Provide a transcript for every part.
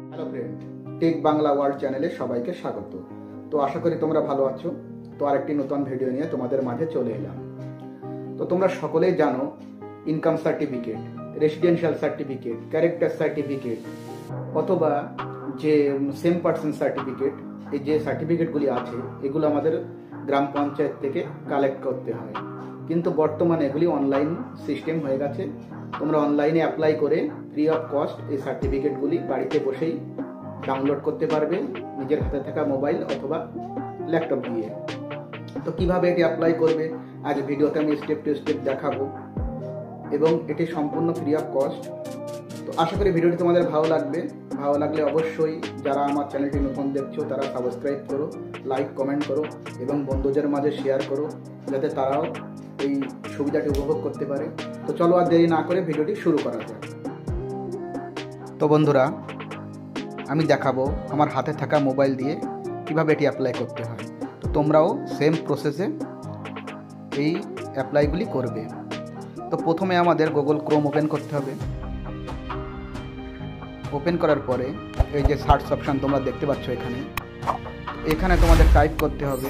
Hello friend, tech Bangla world চ্যানেলে সবাইকে স্বাগত। তো আশা করি তোমরা ভালো আছো। তো আরেকটি নতুন ভিডিও নিয়ে তোমাদের মাঝে চলে এলাম। তো তোমরা সকলেই জানো income certificate, residential certificate, character certificate অথবা যে সেম পার্সন সার্টিফিকেট, এই যে সার্টিফিকেটগুলি আছে এগুলো আমাদের গ্রাম পঞ্চায়েত থেকে কালেক্ট করতে হয়। কিন্তু বর্তমানে এগুলি অনলাইন সিস্টেম হয়ে গেছে। তোমরা অনলাইনে অ্যাপ্লাই করে ফ্রি অফ কস্ট এই সার্টিফিকেটগুলি বাড়িতে বসেই ডাউনলোড করতে পারবে নিজের হাতে থাকা মোবাইল অথবা ল্যাপটপ দিয়ে। তো কিভাবে এটি অ্যাপ্লাই করবে আজ ভিডিওতে আমি স্টেপ টু স্টেপ দেখাবো এবং এটি সম্পূর্ণ ফ্রি অফ কস্ট। তো আশা করি ভিডিওটি তোমাদের ভালো লাগবে। ভালো লাগলে অবশ্যই যারা আমার চ্যানেলটি নতুন দেখছো তারা সাবস্ক্রাইব করো, লাইক কমেন্ট করো এবং বন্ধুদের মাঝে শেয়ার করো যাতে তারাও এই সুবিধাটি উপভোগ করতে পারে। তো চলো আর দেরি না করে ভিডিওটি শুরু করা যাক। তো বন্ধুরা, আমি দেখাবো আমার হাতে থাকা মোবাইল দিয়ে কিভাবে এটি অ্যাপ্লাই করতে হয়। তো তোমরাও সেম প্রসেসে এই অ্যাপ্লাইগুলি করবে। তো প্রথমে আমাদের গুগল ক্রোম ওপেন করতে হবে। ওপেন করার পরে এই যে সার্চ অপশান তোমরা দেখতে পাচ্ছ এখানে তোমাদের টাইপ করতে হবে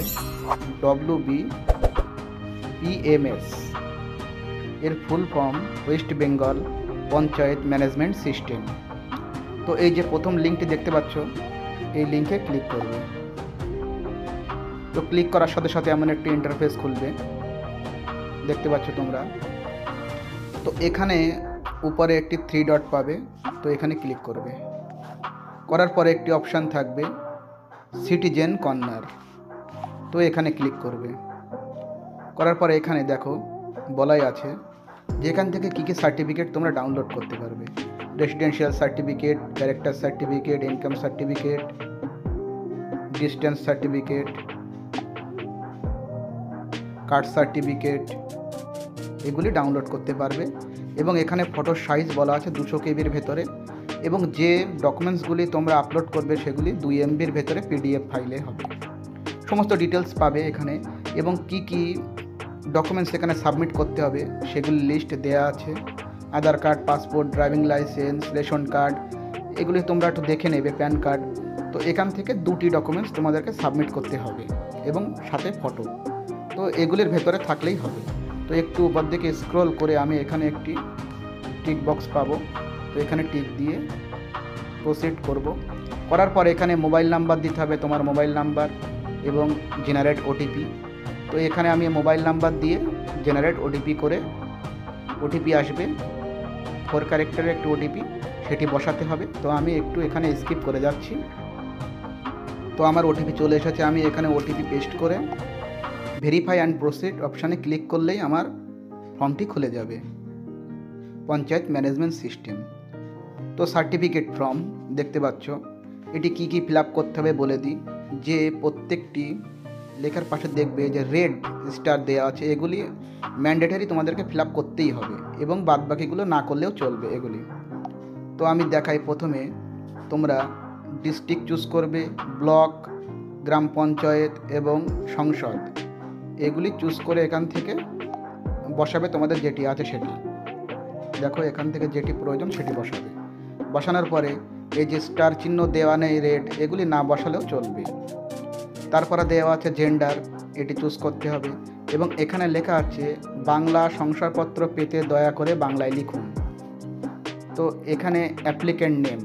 WBPMS, এর full form West Bengal panchayat management system. তো এই যে প্রথম লিঙ্কটি দেখতে পাচ্ছ এই লিঙ্কে ক্লিক করবে। তো ক্লিক করার সাথে সাথে এমন একটি ইন্টারফেস খুলবে, দেখতে পাচ্ছ তোমরা। তো এখানে উপরে একটি 3 ডট পাবে, তো এখানে ক্লিক করবে। করার পরে একটি অপশান থাকবে সিটিজেন কর্নার, তো এখানে ক্লিক করবে। করার পরে এখানে দেখো বলাই আছে যে এখান থেকে কী কী সার্টিফিকেট তোমরা ডাউনলোড করতে পারবে। Residential certificate, character certificate, income certificate, distance certificate, caste certificate, এগুলি ডাউনলোড করতে পারবে। এবং এখানে ফটো সাইজ বলা আছে 200 কেবির ভেতরে, এবং যে ডকুমেন্টসগুলি তোমরা আপলোড করবে সেগুলি 2 MBর ভেতরে PDF ফাইলে হবে। সমস্ত ডিটেলস পাবে এখানে, এবং কি কি ডকুমেন্টস এখানে সাবমিট করতে হবে সেগুলি লিস্ট দেওয়া আছে। Aadhaar card, passport, driving licence, ration card, এগুলি তোমরা একটু দেখে নেবে, প্যান কার্ড। তো এখান থেকে 2টি ডকুমেন্টস তোমাদেরকে সাবমিট করতে হবে এবং সাথে ফটো। তো এগুলির ভেতরে থাকলেই হবে। তো একটু উপর দিকে স্ক্রল করে আমি এখানে একটি টিক বক্স পাবো, তো এখানে টিক দিয়ে প্রসিড করব। করার পর এখানে মোবাইল নাম্বার দিতে হবে, তোমার মোবাইল নাম্বার এবং জেনারেট OTP। তো এখানে আমি মোবাইল নাম্বার দিয়ে জেনারেট OTP করে, OTP আসবে 4 ক্যারেক্টারের একটি OTP, সেটি বসাতে হবে। তো আমি একটু এখানে স্কিপ করে যাচ্ছি। তো আমার OTP চলে এসেছে, আমি এখানে OTP পেস্ট করে ভেরিফাই অ্যান্ড প্রসিড অপশানে ক্লিক করলেই আমার ফর্মটি খুলে যাবে, পঞ্চায়েত ম্যানেজমেন্ট সিস্টেম। তো সার্টিফিকেট ফর্ম দেখতে পাচ্ছ, এটি কি কি ফিল আপ করতে হবে বলে দিই। যে প্রত্যেকটি লেখার পাশে দেখবে যে রেড স্টার দেওয়া আছে, এগুলি ম্যান্ডেটারি তোমাদেরকে ফিল আপ করতেই হবে এবং বাদবাকিগুলো না করলেও চলবে এগুলি। তো আমি দেখাই, প্রথমে তোমরা ডিস্ট্রিক্ট চুজ করবে, ব্লক, গ্রাম পঞ্চায়েত এবং সংসদ, এগুলি চুজ করে এখান থেকে বসাবে তোমাদের যেটি আছে সেটি। দেখো এখান থেকে যেটি প্রয়োজন সেটি বসাবে। বসানোর পরে এই যে স্টার চিহ্ন দেওয়া নেই রেড, এগুলি না বসালেও চলবে। তারপরে দেওয়া আছে জেন্ডার, এটি চুজ করতে হবে এবং এখানে লেখা আছে বাংলা শংসাপত্র পেতে দয়া করে বাংলায় লিখুন। তো এখানে অ্যাপ্লিক্যান্ট নেম,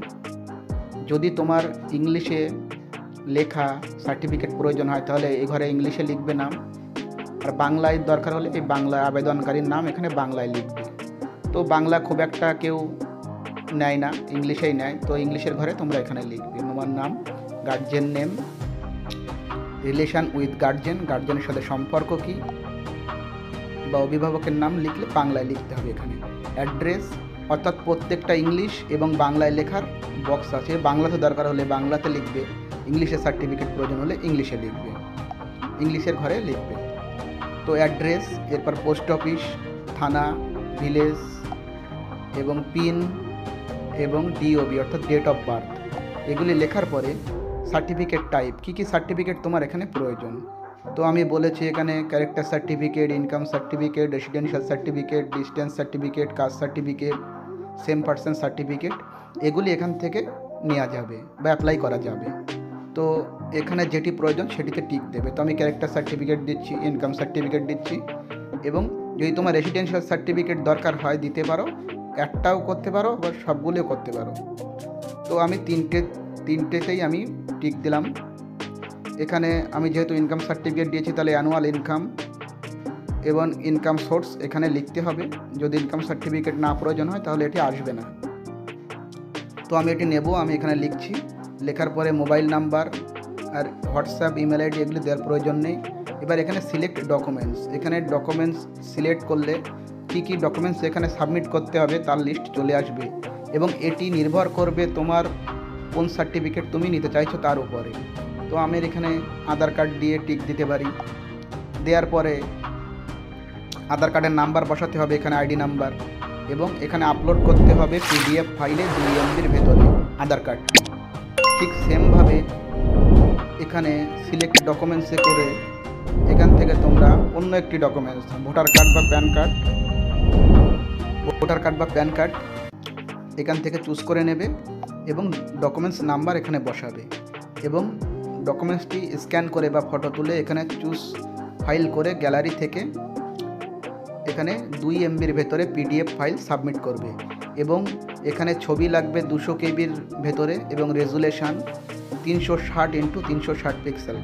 যদি তোমার ইংলিশে লেখা সার্টিফিকেট প্রয়োজন হয় তাহলে এই ঘরে ইংলিশে লিখবে নাম, আর বাংলায় দরকার হলে এই বাংলা আবেদনকারীর নাম এখানে বাংলায় লিখবে। তো বাংলা খুব একটা কেউ নেয় না, ইংলিশেই নেয়, তো ইংলিশের ঘরে তোমরা এখানে লিখবে তোমার নাম, guardian name, relation with guardian, গার্জিয়ানের সাথে সম্পর্ক কী, বা অভিভাবকের নাম লিখলে বাংলায় লিখতে হবে এখানে। অ্যাড্রেস, অর্থাৎ প্রত্যেকটা ইংলিশ এবং বাংলায় লেখার বক্স আছে, বাংলাতে দরকার হলে বাংলাতে লিখবে, ইংলিশে সার্টিফিকেট প্রয়োজন হলে ইংলিশে লিখবে, ইংলিশের ঘরে লিখবে। তো অ্যাড্রেস, এরপর পোস্ট অফিস, থানা, ভিলেজ এবং পিন এবং DOB অর্থাৎ ডেট অফ বার্থ, এগুলি লেখার পরে সার্টিফিকেট টাইপ, কী কী সার্টিফিকেট তোমার এখানে প্রয়োজন। তো আমি বলেছি এখানে character certificate, income certificate, residential certificate, distance certificate, caste certificate, same person certificate, এগুলি এখান থেকে নেওয়া যাবে বা অ্যাপ্লাই করা যাবে। তো এখানে যেটি প্রয়োজন সেটিতে টিক দেবে। তো আমি ক্যারেক্টার সার্টিফিকেট দিচ্ছি, ইনকাম সার্টিফিকেট দিচ্ছি, এবং যদি তোমার রেসিডেন্সিয়াল সার্টিফিকেট দরকার হয় দিতে পারো, একটাও করতে পারো বা সবগুলোও করতে পারো। তো আমি তিনটেতেই আমি টিক দিলাম। এখানে আমি যেহেতু ইনকাম সার্টিফিকেট দিয়েছি তাহলে অ্যানুয়াল ইনকাম এবং ইনকাম সোর্স এখানে লিখতে হবে। যদি ইনকাম সার্টিফিকেট না প্রয়োজন হয় তাহলে এটি আসবে না। তো আমি এটি নেব, আমি এখানে লিখছি। লেখার পরে মোবাইল নাম্বার আর হোয়াটসঅ্যাপ, ইমেল আইডি এগুলি দেওয়ার প্রয়োজন নেই। এবার এখানে সিলেক্ট ডকুমেন্টস, এখানে ডকুমেন্টস সিলেক্ট করলে কী কী ডকুমেন্টস এখানে সাবমিট করতে হবে তার লিস্ট চলে আসবে, এবং এটি নির্ভর করবে তোমার কোন সার্টিফিকেট তুমি নিতে চাইছো তার উপরে। তো আমি এখানে আধার কার্ড দিয়ে টিক দিতে পারি। দেওয়ার পরে আধার কার্ডের নাম্বার বসাতে হবে, এখানে আইডি নাম্বার, এবং এখানে আপলোড করতে হবে পিডিএফ ফাইলে 2 MBর ভেতরে আধার কার্ড। ঠিক সেমভাবে এখানে সিলেক্ট ডকুমেন্টসে করে এখান থেকে তোমরা অন্য একটি ডকুমেন্টস ভোটার কার্ড বা প্যান কার্ড এখান থেকে চুজ করে নেবে এবং ডকুমেন্টস নাম্বার এখানে বসাবে, এবং ডকুমেন্টসটি স্ক্যান করে বা ফটো তুলে এখানে চুজ ফাইল করে গ্যালারি থেকে এখানে 2 MBর ভেতরে পিডিএফ ফাইল সাবমিট করবে। এবং এখানে ছবি লাগবে 200 KBর ভেতরে এবং রেজুলেশান 360x360 পিক্সেল।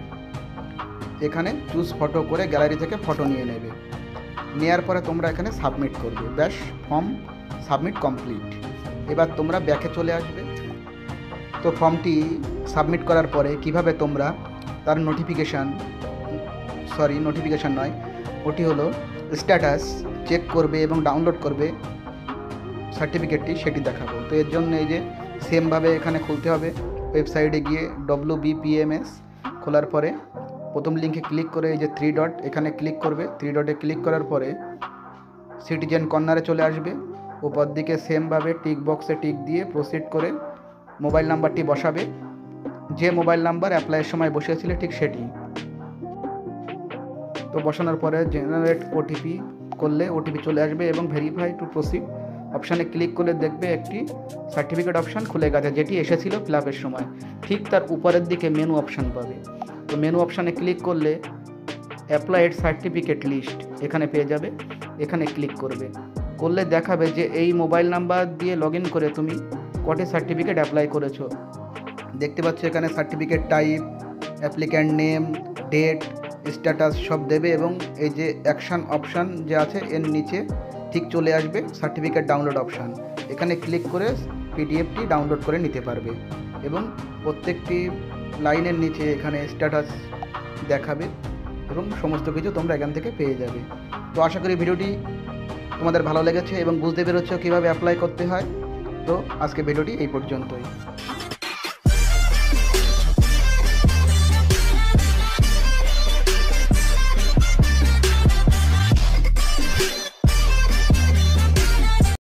এখানে চুজ ফটো করে গ্যালারি থেকে ফটো নিয়ে নেবে। নেওয়ার পরে তোমরা এখানে সাবমিট করবে। ব্যাস, ফর্ম সাবমিট কমপ্লিট। এবার তোমরা ব্যাকে চলে আসবে। তো ফর্মটি সাবমিট করার পরে কিভাবে তোমরা তার নোটিফিকেশান নয়, ওটি হলো স্ট্যাটাস চেক করবে এবং ডাউনলোড করবে সার্টিফিকেটটি, সেটি দেখাবো। তো এর জন্য এই যে সেমভাবে এখানে খুলতে হবে। ওয়েবসাইটে গিয়ে WBPMS খোলার পরে প্রথম লিঙ্কে ক্লিক করে এই যে 3 ডট এখানে ক্লিক করবে। 3 ডটে ক্লিক করার পরে সিটিজেন কর্নারে চলে আসবে। উপর দিকে সেমভাবে টিক বক্সে টিক দিয়ে প্রসিড করে মোবাইল নাম্বারটি বসাবে, যে মোবাইল নাম্বার অ্যাপ্লাইয়ের সময় বসিয়েছিলে ঠিক সেটি। তো বসানোর পরে জেনারেট ওটিপি করলে ওটিপি চলে আসবে, এবং ভেরিফাই টু প্রসিড অপশানে ক্লিক করলে দেখবে একটি সার্টিফিকেট অপশান খুলে গেছে, যেটি এসেছিল ফিল আপের সময়। ঠিক তার উপরের দিকে মেনু অপশান পাবে। তো মেনু অপশানে ক্লিক করলে অ্যাপ্লাইড সার্টিফিকেট লিস্ট এখানে পেয়ে যাবে। এখানে ক্লিক করলে দেখাবে যে এই মোবাইল নাম্বার দিয়ে লগ ইন করে তুমি কটি সার্টিফিকেট অ্যাপ্লাই করেছো। দেখতে পাচ্ছ এখানে certificate type, applicant name, date, status সব দেবে, এবং এই যে অ্যাকশান অপশান যে আছে এর নিচে ঠিক চলে আসবে সার্টিফিকেট ডাউনলোড অপশান। এখানে ক্লিক করে পিডিএফটি ডাউনলোড করে নিতে পারবে, এবং প্রত্যেকটি লাইনের নিচে এখানে স্ট্যাটাস দেখাবে, এবং সমস্ত কিছু তোমরা এখান থেকে পেয়ে যাবে। তো আশা করি ভিডিওটি তোমাদের ভালো লেগেছে এবং বুঝতে পেরেছো কীভাবে অ্যাপ্লাই করতে হয়। তো আজকে ভিডিওটি এই পর্যন্তই।